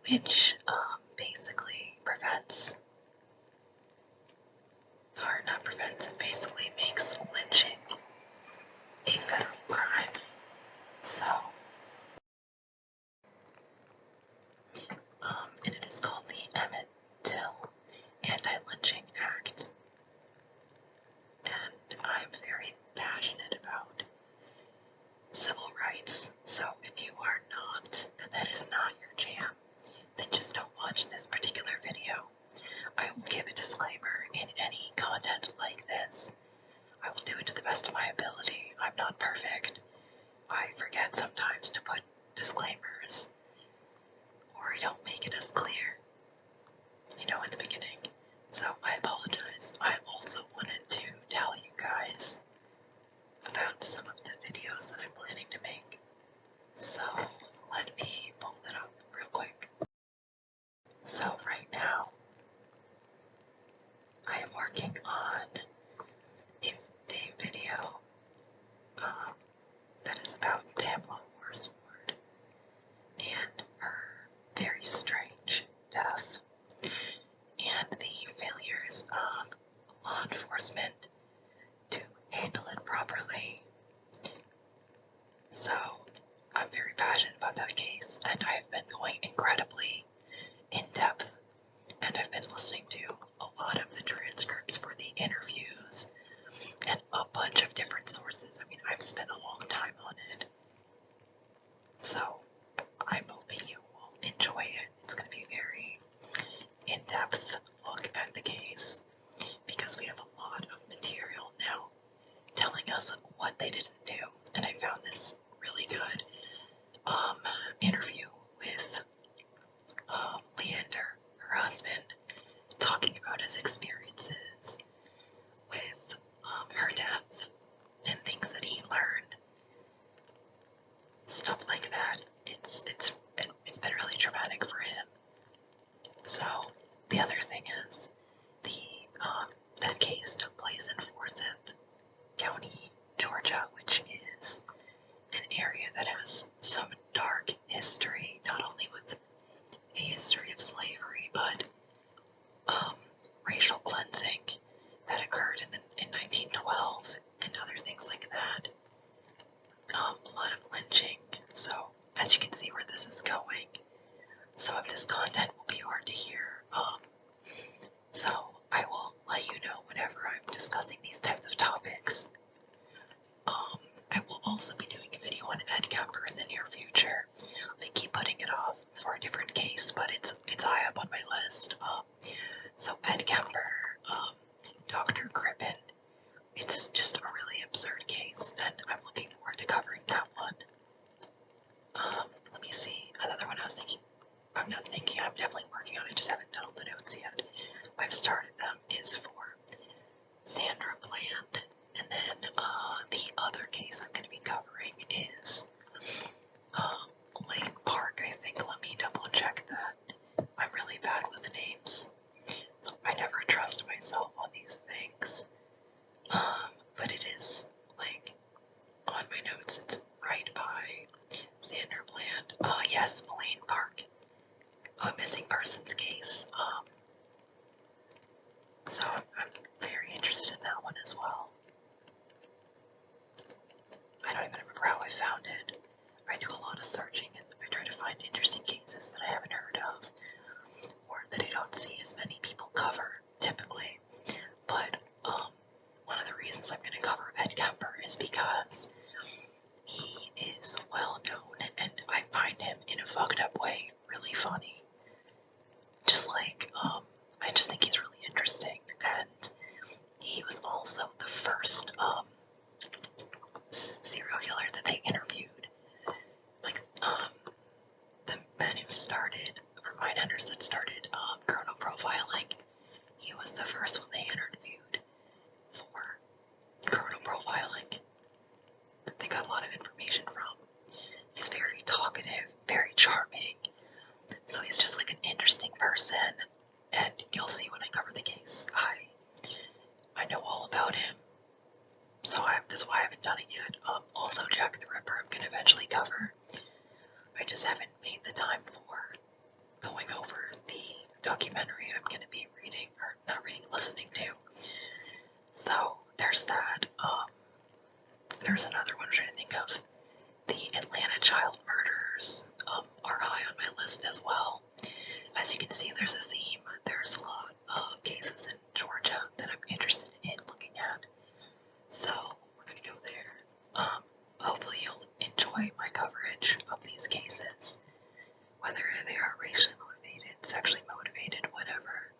which basically prevents, or not prevents, it basically makes lynching a federal crime. So, and it is called the Emmett Till Anti-Lynching Act. And I'm very passionate about civil rights, so if you are not, and that is not your jam, then just don't watch this particular video. I will give a disclaimer in any content like this. I will do it to the best of my ability. I'm not perfect. I forget sometimes to put disclaimers, or I don't make it as clear, in the beginning. So I apologize. I also wanted to tell you guys about some of the videos that I'm planning to make. So let me pull that up real quick. So right now, I am working on a video that is about Tamla Horsford and her very strange death and the failures of law enforcement to handle it properly. So I'm very passionate about that case, and I've been going incredibly in depth, and I've been listening to a lot of the transcripts for the interviews and a bunch of different sources. I mean, I've spent a long time on it. So I'm hoping you will enjoy it. It's going to be a very in-depth look at the case because we have a lot of material now telling us what they didn't do. And I found this really good interview with Leander, her husband, talking about his experiences with her death and things that he learned, stuff like that. It's been really traumatic for him. So the other thing is that case took place in Forsyth County, Georgia, which is an area that has some dark history, not only with a history of slavery, but racial cleansing that occurred in 1912 and other things like that. A lot of lynching. So as you can see where this is going, some of this content will be hard to hear. So I will let you know whenever I'm discussing these types of topics. I will also be doing a video on Ed Kemper in the near future. They keep putting it off for a different case, but it's high up on my list. So Ed Kemper, Dr. Crippen, it's just a really absurd case, and I'm looking forward to covering that one. Let me see, another one I was thinking, I'm definitely working on it, just haven't done all the notes yet. I've started them, is for Sandra Bland, and then the other case I'm going to be covering is Lane Park, I think. Let me double check that. I'm really bad with names, so I never trust myself on these things. But it is, like, on my notes, it's right by Sandra Bland. Yes, Lane Park, a missing persons case. So I'm very interested in that one as well. I don't even remember how I found it. I do a lot of searching and I try to find interesting cases that I haven't heard of or that I don't see as many people cover typically. But one of the reasons I'm going to cover Ed Kemper is because he is well known and I find him in a fucked up way really funny. Just like, I just think he's really interesting, and he was also the first serial killer that they interviewed. Like, the men who started, or mindhunters that started chrono profiling, he was the first one they interviewed for chrono profiling. They got a lot of information from. He's very talkative, very charming, so he's just like an interesting person, and you'll see when I cover the case. I know all about him, so that's why I haven't done it yet. Also, Jack the Ripper I'm going to eventually cover. I just haven't made the time for going over the documentary I'm going to be reading, or not reading, listening to. So there's that. There's another one I'm trying to think of. The Atlanta child murders are high on my list as well. As you can see, there's a theme. There's a lot of cases in Georgia that I'm interested in looking at. So we're going to go there. Hopefully you'll enjoy my coverage of these cases, whether they are racially motivated, sexually motivated, whatever.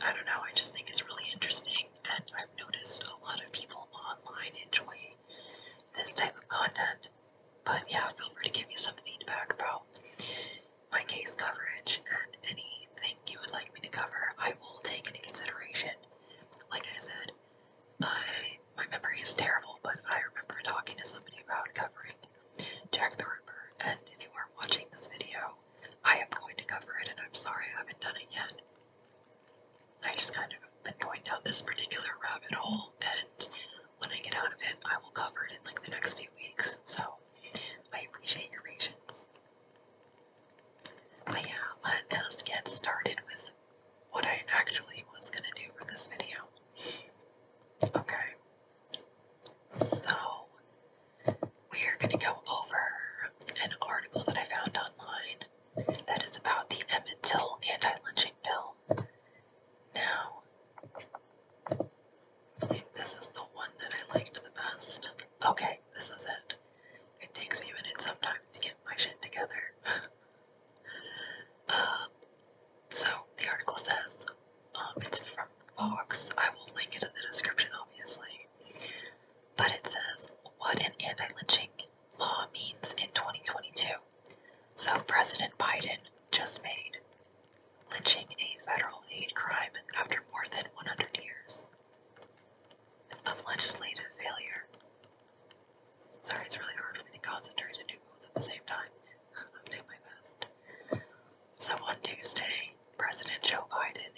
I don't know, I just think it's really interesting, and I've noticed a lot of people online enjoy this type of content. But yeah, feel free to give me some feedback about my case coverage, and anything you would like me to cover, I will take into consideration. Like I said, my memory is terrible, but I remember talking to somebody about covering Jack the Ripper, and if you are watching this video, I am going to cover it, and I'm sorry I haven't done it yet. I just kind of been going down this particular rabbit hole, and when I get out of it, I will cover it in like the next few weeks, so I appreciate your patience. But yeah, let us get started with what I actually was going to do for this video. Okay, so we are going to go over an article that I found online that is about the Emmett Till anti-lynching bill. Now, I think this is the one that I liked the best. Okay, this is it. It takes me a minute sometimes to get my shit together. So, the article says, it's from Fox. I will link it in the description, obviously. But it says, what an anti-lynching law means in 2022. So, President Biden just made lynching a federal hate crime after more than 100 years of legislative failure. Sorry, it's really hard for me to concentrate and do both at the same time. I'm doing my best. So on Tuesday, President Joe Biden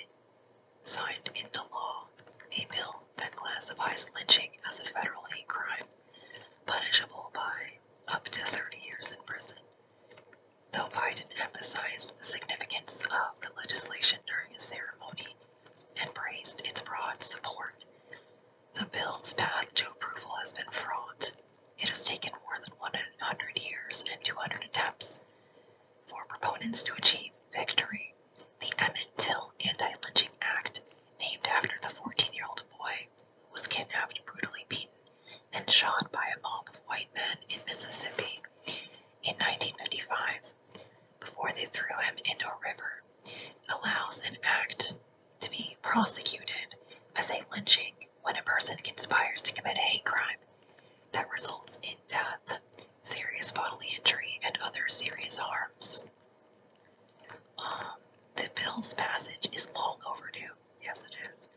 signed into law a bill that classifies lynching as a federal hate crime, punishable by up to 30 years in prison. Though Biden emphasized the significance of the legislation during a ceremony and praised its broad support, the bill's path to approval has been fraught. It has taken more than 100 years and 200 attempts for proponents to achieve victory. The Emmett Till Anti-Lynching Act, named after the 14-year-old boy who was kidnapped, brutally beaten, and shot by a mob of white men in Mississippi in 1955, before they threw him into a river, allows an act to be prosecuted as a lynching when a person conspires to commit a hate crime that results in death, serious bodily injury, and other serious harms. The bill's passage is long overdue, yes it is,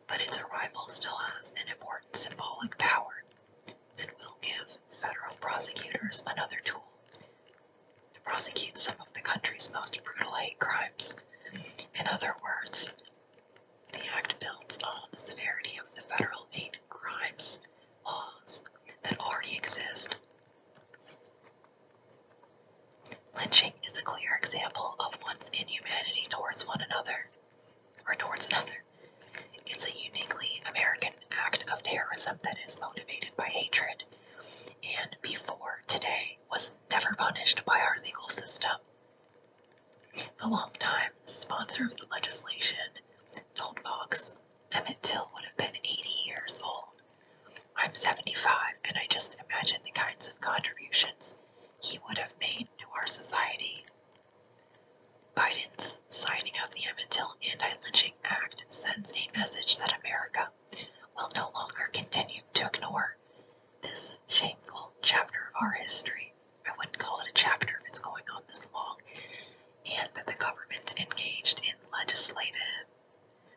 but its arrival still has an important symbolic power that will give federal prosecutors another tool to prosecute some of the country's most brutal hate crimes. In other words, the act builds on the severity of the federal hate crimes laws that already exist. Lynching is a clear example of one's inhumanity towards one another, or towards another. It's a uniquely American act of terrorism that is motivated by hatred, and before today was never punished by our legal system. The longtime sponsor of the legislation told Fox Emmett Till would have been 80 years old. I'm 75, and I just imagine the kinds of contributions he would have made to our society. Biden's signing of the Emmett Till Anti-Lynching Act sends a message that America will no longer continue to ignore this shameful chapter of our history. I wouldn't call it a chapter if it's going on this long, and that the government engaged in legislative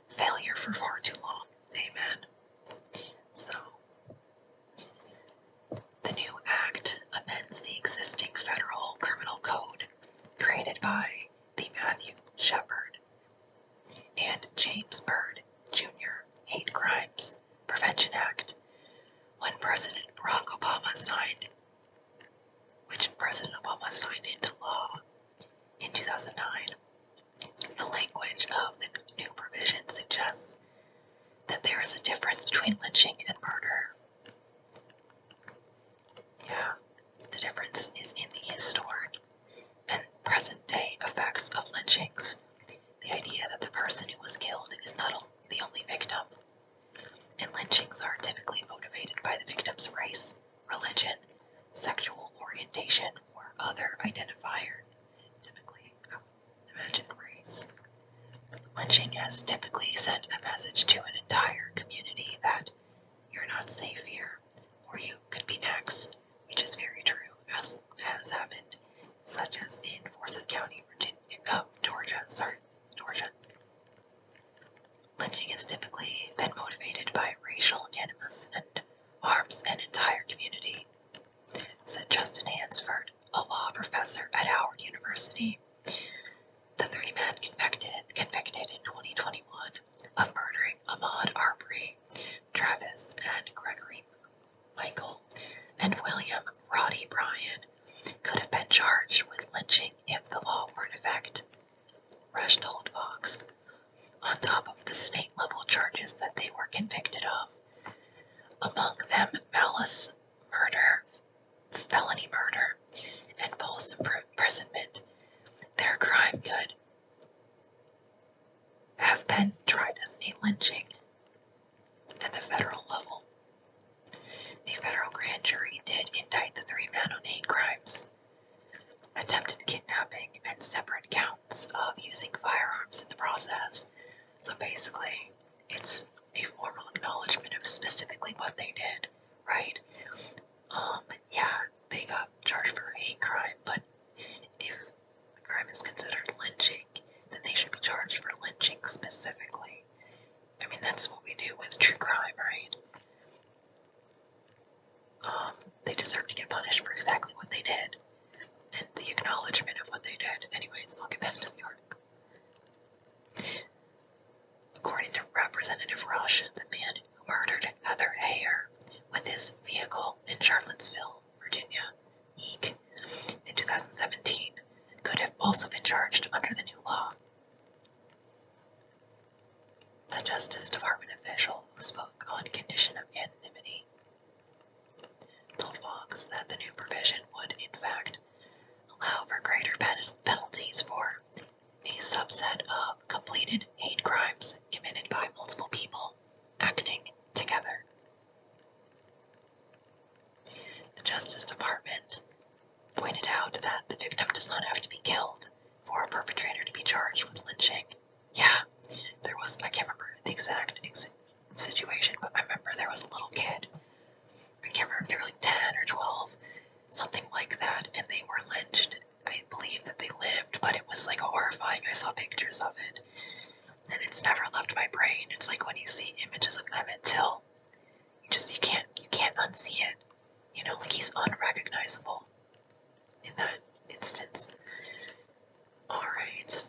failure for far too long. Amen. So, the new act amends the existing federal criminal code created by the Matthew Shepard and James Byrd Jr. Hate Crimes Prevention Act, when President Barack Obama signed into law argument suggests that there is a difference between lynching and murder. Yeah, the difference is in the historic and present-day effects of lynchings. The idea that the person who was killed is not the only victim. And lynchings are typically motivated by the victim's race, religion, sexual orientation, or other identifier. Typically, I would imagine race. Lynching has typically sent a message to an entire community that you're not safe here, or you could be next, which is very true, as has happened, such as in Forsyth County, Georgia. Lynching has typically been motivated by racial animus and harms an entire community, said Justin Hansford, a law professor at Howard University. The three men convicted in 2021 of murdering Ahmaud Arbery, Travis and Gregory Michael, and William Roddy Bryan could have been charged with lynching if the law were in effect, Rush told Fox. On top of the state-level charges that they were convicted of, among them malice, murder, felony murder, and false imprisonment, their crime could have been tried as a lynching at the federal level. A federal grand jury did indict the three men on 8 crimes: attempted kidnapping and separate counts of using firearms in the process. So basically, it's a formal acknowledgement of specifically what they did, right? Yeah, they got charged for a hate crime, but if the crime is considered lynching, then they should be charged for lynching specifically. I mean, that's what we do with true crime, right? They deserve to get punished for exactly what they did, and the acknowledgement of what they did. Anyways, I'll get back to the article. According to Representative Rush, the man who murdered Heather Heyer with his vehicle in Charlottesville, Virginia, in 2017, could have also been charged under the new law. A Justice Department official who spoke on condition of anonymity told Fox that the new provision would, in fact, allow for greater penalties for a subset of completed hate crimes committed by multiple people acting together. The Justice Department pointed out that the victim does not have to be killed for a perpetrator to be charged with lynching. Yeah, there was, I can't remember the exact situation, but I remember there was a little kid. I can't remember if they were like 10 or 12, something like that, and they were lynched. I believe that they lived, but it was like horrifying. I saw pictures of it, and it's never left my brain. It's like when you see images of Emmett Till, you can't unsee it. You know, like he's unrecognizable in that instance. Alright.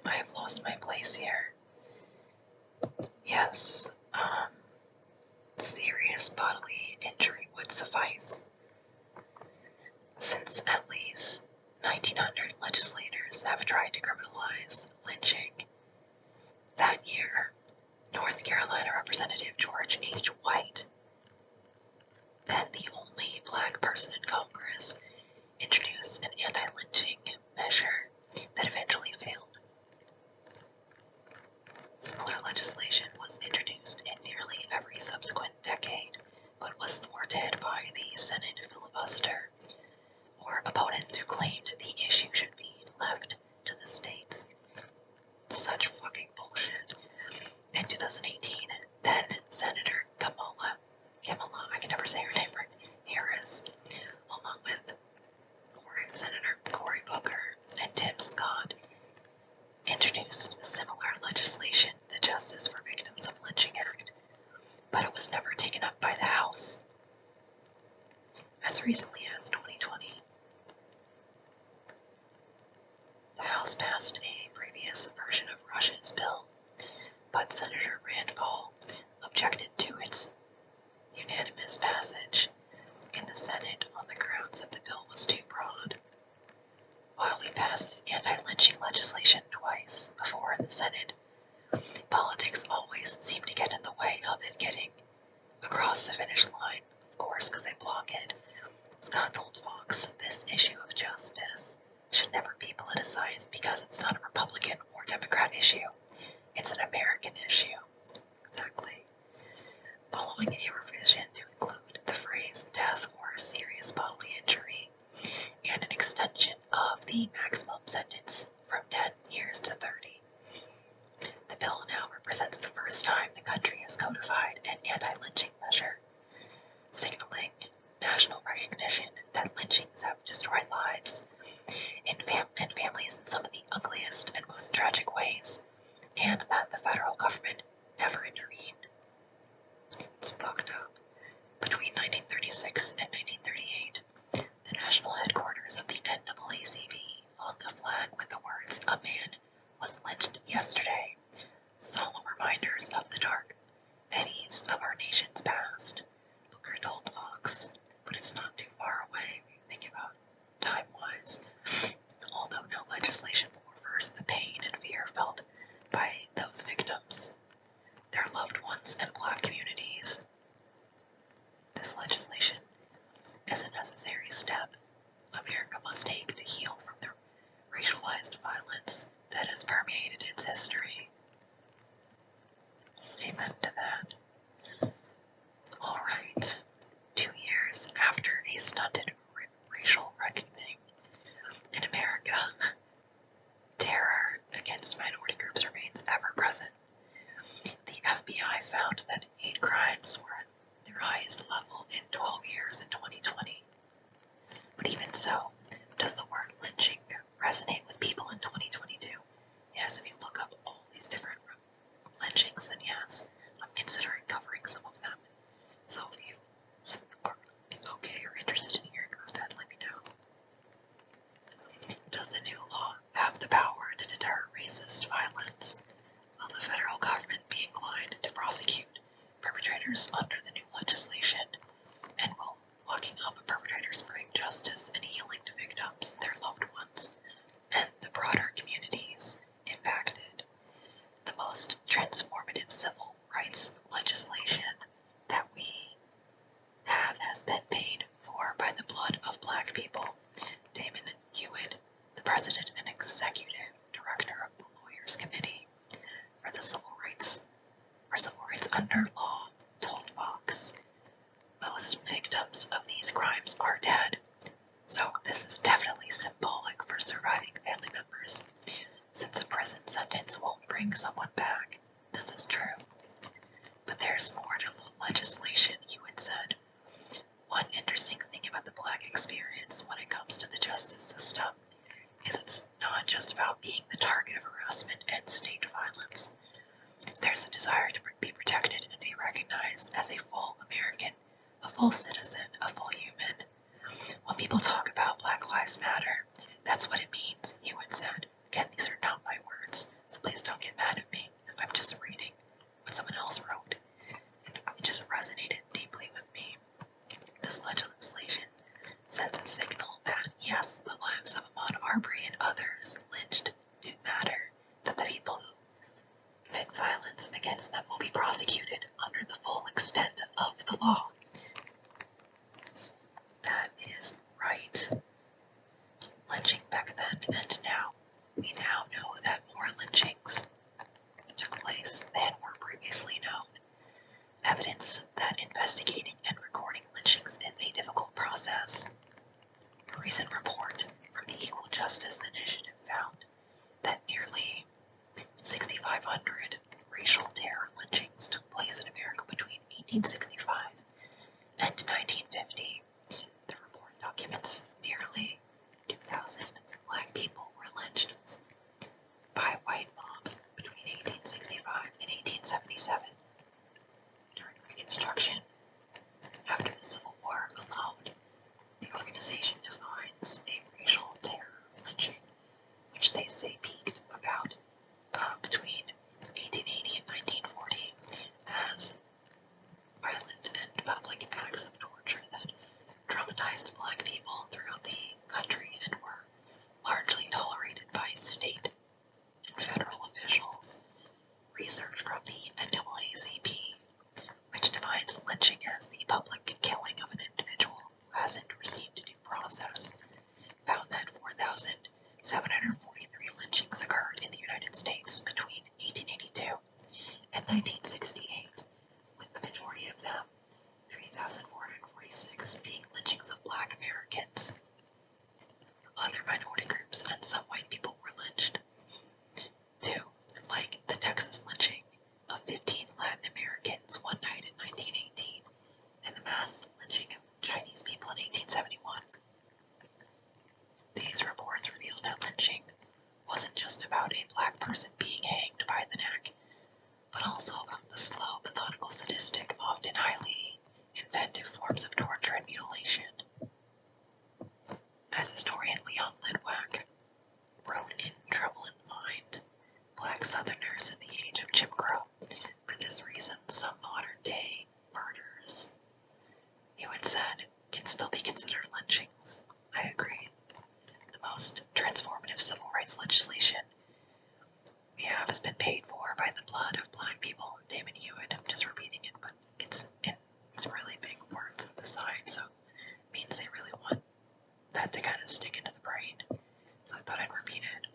I have lost my place here. Yes, serious bodily injury would suffice. Since at least 1900 legislators have tried to criminalize lynching. That year, North Carolina Representative George H. White, then the only black person in Congress, introduced an anti-lynching measure that eventually failed. Similar legislation was introduced in nearly every subsequent decade, but was thwarted by the Senate filibuster, or opponents who claimed the issue should be left to the states. Such fucking bullshit. In 2018, then Senator Kamala, I can never say her name right, Harris, along with Senator Cory Booker and Tim Scott, introduced similar legislation, the Justice for Victims of Lynching Act, but it was never taken up by the House. As recently as 2020, the House passed a previous version of Rush's bill, but Senator Rand Paul objected to its unanimous passage in the Senate on the grounds that the bill was too broad. While we passed anti-lynching legislation twice before Senate. Politics always seem to get in the way of it getting across the finish line, of course, because they block it. Scott told Fox this issue of justice should never be politicized because it's not a Republican or Democrat issue. It's an American issue. Exactly. Following a revision to include the phrase death or serious bodily injury and an extension of the maximum sentence from 10 years to 30. The bill now represents the first time the country has codified an anti-lynching measure, signaling national recognition that lynchings have destroyed lives and families in some of the ugliest and most tragic ways, and that the federal government never intervened. It's fucked up. Between 1936 and 1938, the national headquarters of the NAACP hung a flag with the words, "A man was lynched yesterday," solemn reminders of the dark eddies of our nation's past. Booker told Fox, but it's not too far away when you think about time-wise. Although no legislation will reverse the pain and fear felt by those victims, their loved ones, and Black communities, this legislation is a necessary step America must take to heal from the racialized violence that has permeated its history. Amen to that. Alright, 2 years after a stunted racial reckoning in America, terror against minority groups remains ever present. The FBI found that hate crimes were at their highest level in 12 years in 2020. But even so, does the word lynching resonate with people in 2022? Yes, if you look up all these different lynchings, then yes, I'm considering covering some of them. So if you are okay or interested in hearing about that, let me know. Does the new law have the power to deter racist violence? Will the federal government be inclined to prosecute perpetrators under the new legislation? And will locking up perpetrators bring justice and healing to victims, their loved ones, and the broader communities impacted? The most transformative civil rights legislation that we have has been paid for by the blood of Black people. Damon Hewitt, the president and executive director of the Lawyers Committee for Civil Rights under law, told Fox, "Most victims of these crimes are dead, so this is definitely symbolic for surviving family members. Since a prison sentence won't bring someone back, this is true. But there's more to the legislation," Hewitt said. "One interesting thing about the Black experience when it comes to the justice system is it's not just about being the target of harassment and state violence. There's a desire to be protected and be recognized as a full American, a full citizen, a full human. When people talk about Black Lives Matter, that's what it means," Hewitt said. Again, these are not my words, so please don't get mad at me. I'm just reading what someone else wrote, and it just resonated deeply with me. This legislation sends a signal that, yes, the lives of Ahmaud Arbery and others lynched do matter, that the people who commit violence against them will be prosecuted under the full extent of the law. That is right. Lynching back then and now. We now know that more lynchings took place than were previously known. Evidence that investigating and recording lynchings is a difficult process. A recent report from the Equal Justice Initiative found that nearly 6,500 racial terror lynchings took place in America between 1865 and 1950. The report documents nearly 2,000 Black people were lynched by white mobs between 1865 and 1877. During Reconstruction, after the Civil War alone, the organization defines present received due process, found that 4,743 lynchings occurred in the United States between 1882 and 1968, with the majority of them, 3,446, being lynchings of Black Americans. Other minority groups and some white people were lynched. 2. Like the Texas lynching of 15 Latin Americans one night in 1918 and the mass lynching of Chinese people in 1871. These reports revealed that lynching wasn't just about a Black person being hanged by the neck, but also about the slow, methodical, sadistic, often highly inventive forms of torture and mutilation. As historian Leon Lidwack wrote in Trouble in Mind, Black Southerners in the age of Jim Crow, for this reason some modern-day murders, you had said, can still be considered lynchings. I agree. The most transformative civil rights legislation we have has been paid for by the blood of Black people. Damon Hewitt, I'm just repeating it, but it's really big words on the side, so it means they really want that to kind of stick into the brain. So I thought I'd repeat it.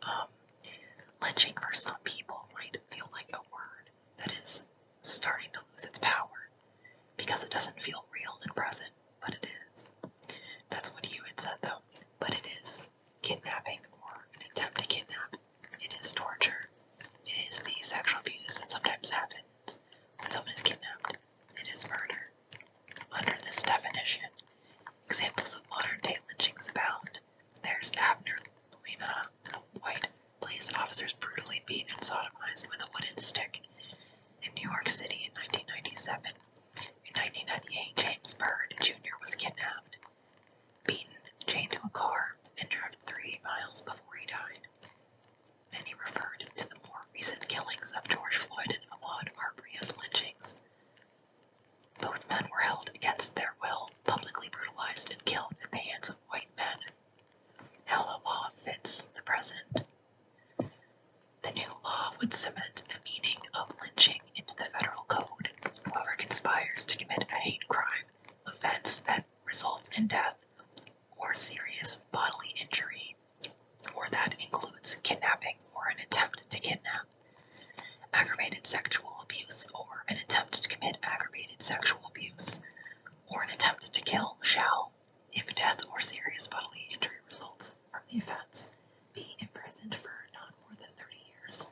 Lynching for some people might feel like a word that is starting to lose its power because it doesn't feel real and present, but it is. That's what you had said though. But it is kidnapping or an attempt to kidnap. It is torture. It is the sexual abuse that sometimes happens when someone is kidnapped. It is murder. Under this definition, examples of modern-day lynchings abound. There's Abner Luna, white police officers brutally beaten and sodomized with a wooden stick in New York City in 1997. In 1998, James Byrd Jr. was kidnapped, beaten, chained to a car, and driven 3 miles before he died. Many referred to the more recent killings of George Floyd and Ahmaud Arbery as lynchings. Both men were held against their will, publicly brutalized and killed at the hands of white men. How the law fits the present. The new law would cement the meaning of lynching into the federal code. Whoever conspires to commit a hate crime, offense that results in death or serious bodily injury, or that includes kidnapping or an attempt to kidnap, aggravated sexual abuse or an attempt to commit aggravated sexual abuse, or an attempt to kill shall, if death or serious bodily injury results from the offense, be imprisoned for not more than 30 years.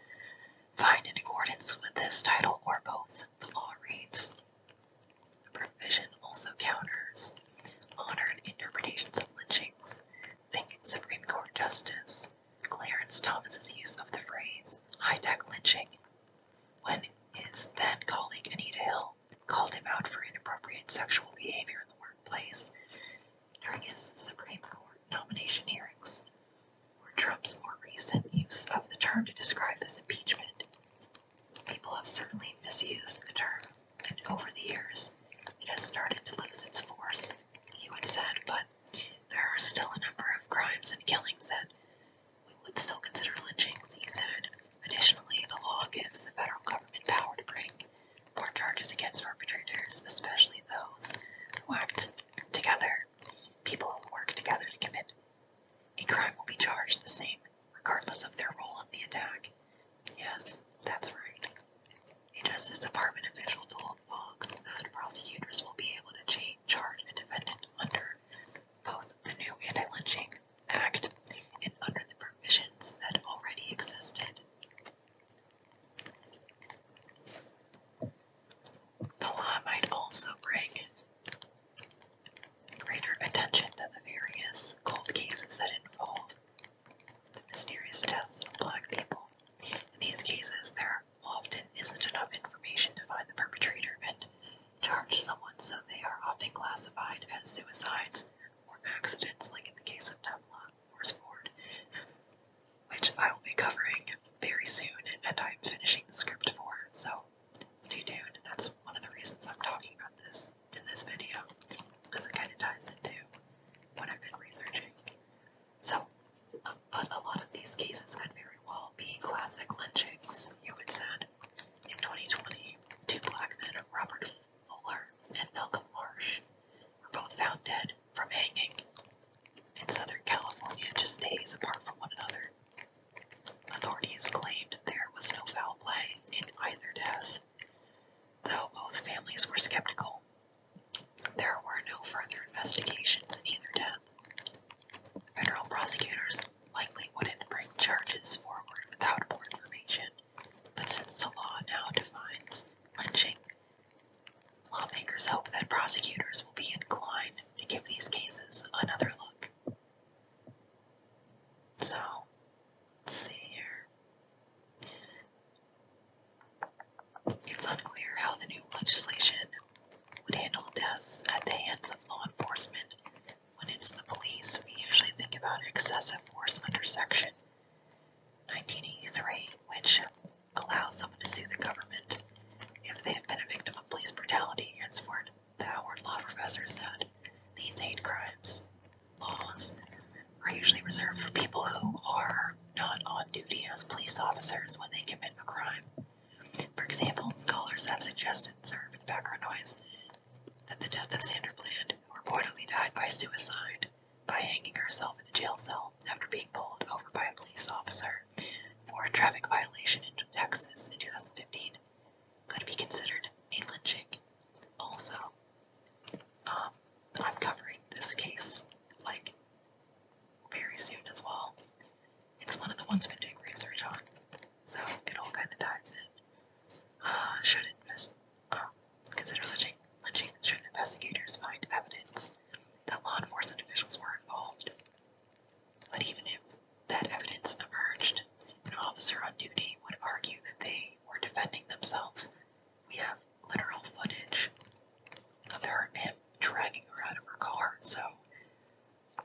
Fined in accordance with this title or both, the law reads. The provision also counters modern interpretations of lynchings. Think Supreme Court Justice Clarence Thomas's use of the phrase high-tech lynching when his then colleague Anita Hill called him out for inappropriate sexual behavior in the workplace during his Supreme Court nomination hearings, or Trump's more recent use of the term to describe his impeachment. People have certainly misused the term, and over the years, it has started to lose its force, Hewitt said. another look. So, let's see here. It's unclear how the new legislation would handle deaths at the hands of law enforcement. When it's the police, we usually think about excessive force under Section 1983, which allows someone to sue the government if they have been a victim of police brutality. Henceforth, the Howard Law professor said, these hate crimes laws are usually reserved for people who are not on duty as police officers when they commit a crime. For example, scholars have suggested, sorry for the background noise, that the death of Sandra Bland, who reportedly died by suicide by hanging herself in a jail cell after being pulled over by a police officer for a traffic violation in Texas in 2015, could be considered a lynching. Also, I'm covering this case, like, very soon as well. It's one of the ones I've been doing research on, so it all kind of dives in. Should consider lynching? Should investigators find evidence that law enforcement officials were involved? But even if that evidence emerged, an officer on duty would argue that they were defending themselves. We have literal footage of him dragging her out of her car, so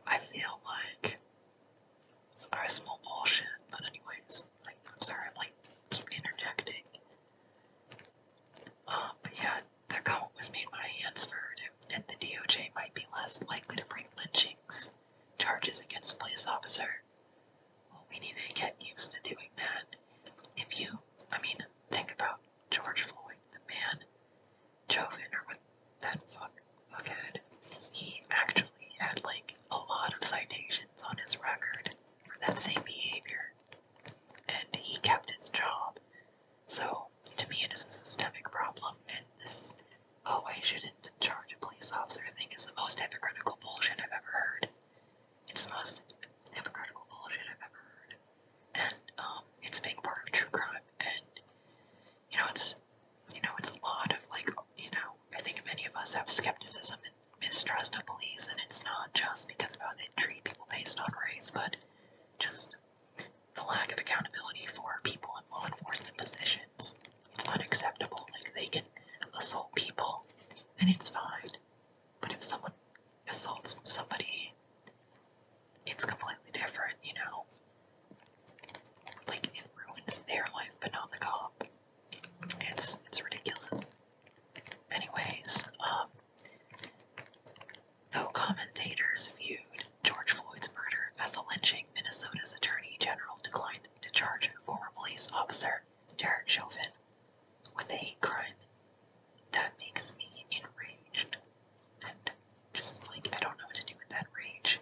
I feel like a small bullshit. But anyways, I'm sorry, I'm keep interjecting. But yeah, the comment was made by Hansford, and the DOJ might be less likely to bring lynchings charges against a police officer. Well, we need to get used to doing that. Think about George Floyd, the man, Chauvin, or what that fuckhead. He actually had a lot of citations on his record for that same behavior, and he kept his job. So, to me, it is a systemic problem, and this, oh, I shouldn't charge a police officer thing is the most hypocritical bullshit I've ever heard. It's the most hypocritical bullshit I've ever heard. And, it's a big part of true crime, and, it's a lot of, I think many of us have skepticism and mistrust of police, and it's not just because of how they treat people based on race, but just the lack of accountability for people in law enforcement positions. It's unacceptable. They can assault people, and it's fine. But if someone assaults somebody, it's completely different, it ruins their life, but not the cop. It's ridiculous. Anyways, though commentators viewed George Floyd's murder as a lynching, Minnesota's Attorney General declined to charge former police officer Derek Chauvin with a hate crime. That makes me enraged. And just, I don't know what to do with that rage.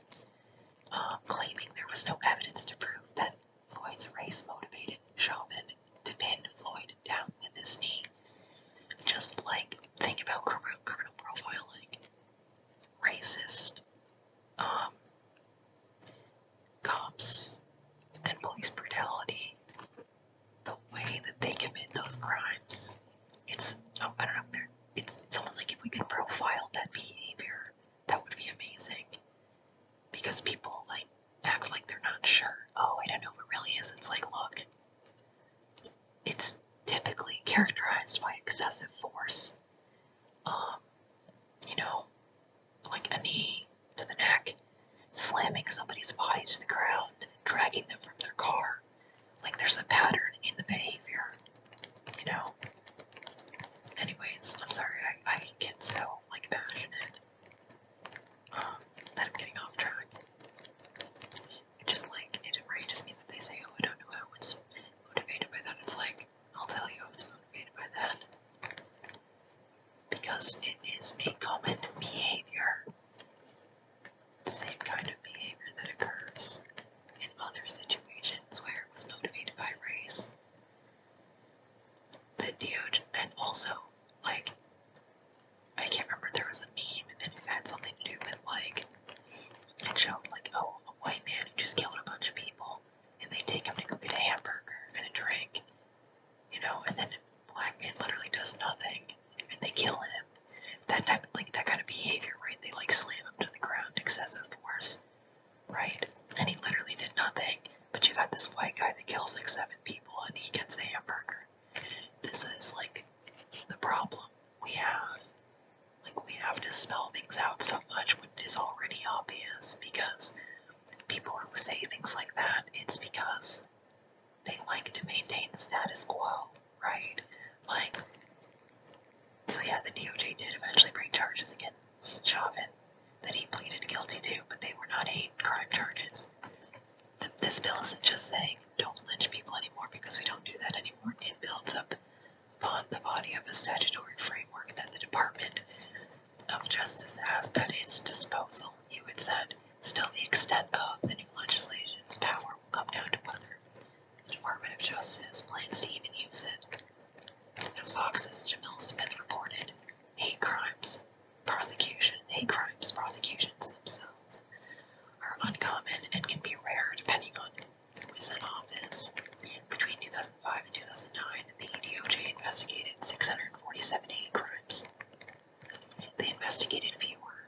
Claiming there was no evidence to prove that Floyd's race motivated Chauvin to pin Floyd down with his knee. Just, think about criminal profiling. Racist, cops, and police brutality. The way that they commit those crimes. I don't know, it's almost like if we could profile that behavior, that would be amazing. Because people, act like they're not sure. Oh, I don't know what it really is. It's look, it's typically characterized by excessive force. A knee to the neck, slamming somebody's body to the ground, dragging them from their car. There's a pattern in the behavior, Anyways, I'm sorry, I get so, passionate, that I'm getting off track. It enrages me that they say, oh, I don't know how it's motivated by that. It's I'll tell you how it's motivated by that. Because it is a common behavior. obvious because people who say things like that, it's because they like to maintain the status quo, right? Like, so yeah, the DOJ did eventually bring charges against Chauvin that he pleaded guilty to, but they were not hate crime charges. This bill isn't just saying, don't lynch people anymore because we don't do that anymore. It builds up upon the body of a statutory framework that the Department of Justice has at its disposal. You had said, still the extent of the new legislation's power will come down to whether the Department of Justice plans to even use it. As Fox's Jamil Smith reported, hate crimes prosecutions themselves are uncommon and can be rare depending on who is in office. Between 2005 and 2009, the DOJ investigated 647 hate crimes. They investigated fewer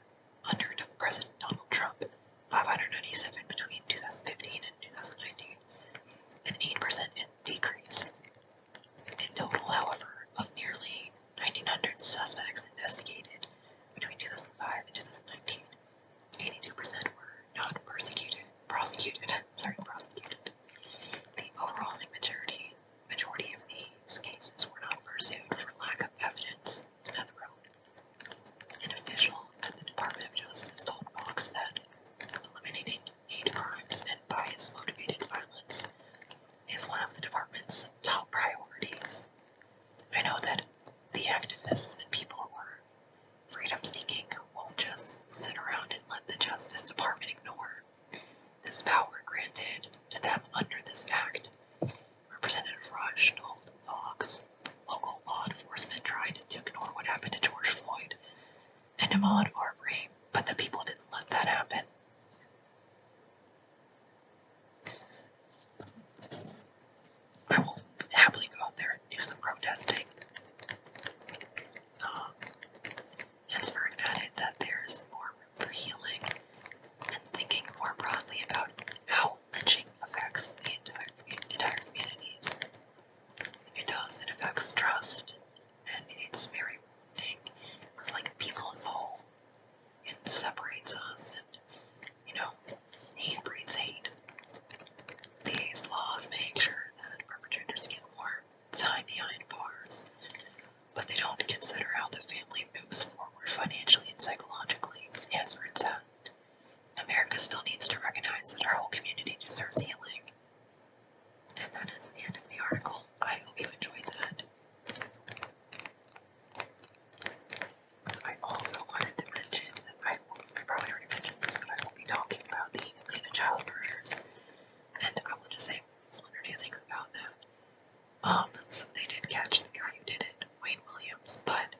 under President Donald Trump, 597 between 2015 and 2019, an 8% decrease. In total, however, of nearly 1,900 suspects investigated between 2005 and 2019, 82% were not prosecuted. The overwhelming majority of these cases were not pursued for lack of evidence, Smith wrote. An official at the Department of Justice told Fox that eliminating hate crimes and bias-motivated violence is one of the department's top priorities. I know that the activists and people who are freedom-seeking won't just sit around and let the Justice Department ignore this power granted to them under this act. Representative Rush told Fox local law enforcement tried to ignore what happened to George Floyd and Ahmaud Arbery, but the people didn't let that happen. I will happily go out there and do some protesting. Hansberg added that there's more room for healing and thinking more broadly about how lynching affects the entire communities. It does, it affects trust, and it's very wounding for like people as a whole. It separates us, and hate breeds hate. These laws make sure that perpetrators get more time behind bars, but they don't consider how the family moves forward financially and psychologically. Hansford said, America still needs to recognize that our whole community deserves healing. And that is the end of the article. I hope you enjoyed that. I also wanted to mention that I probably already mentioned this, but I will be talking about the Atlanta child murders. And I will just say one or two things about that. So they did catch the guy who did it, Wayne Williams, but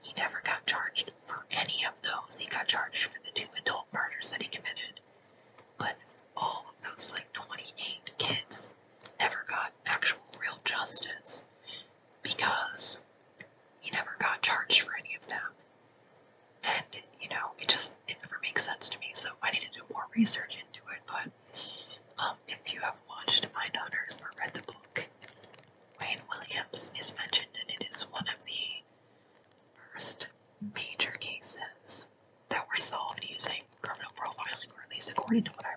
he never got charged for any of those. He got charged for the 2 adult murders that he committed. But all of those, 28 kids, never got actual real justice because he never got charged for any of them. And, it never makes sense to me, so I need to do more research into it. But if you have watched Mindhunters or read the book, Wayne Williams is mentioned, and it is one of the first major cases that were solved using criminal profiling, or at least according to what I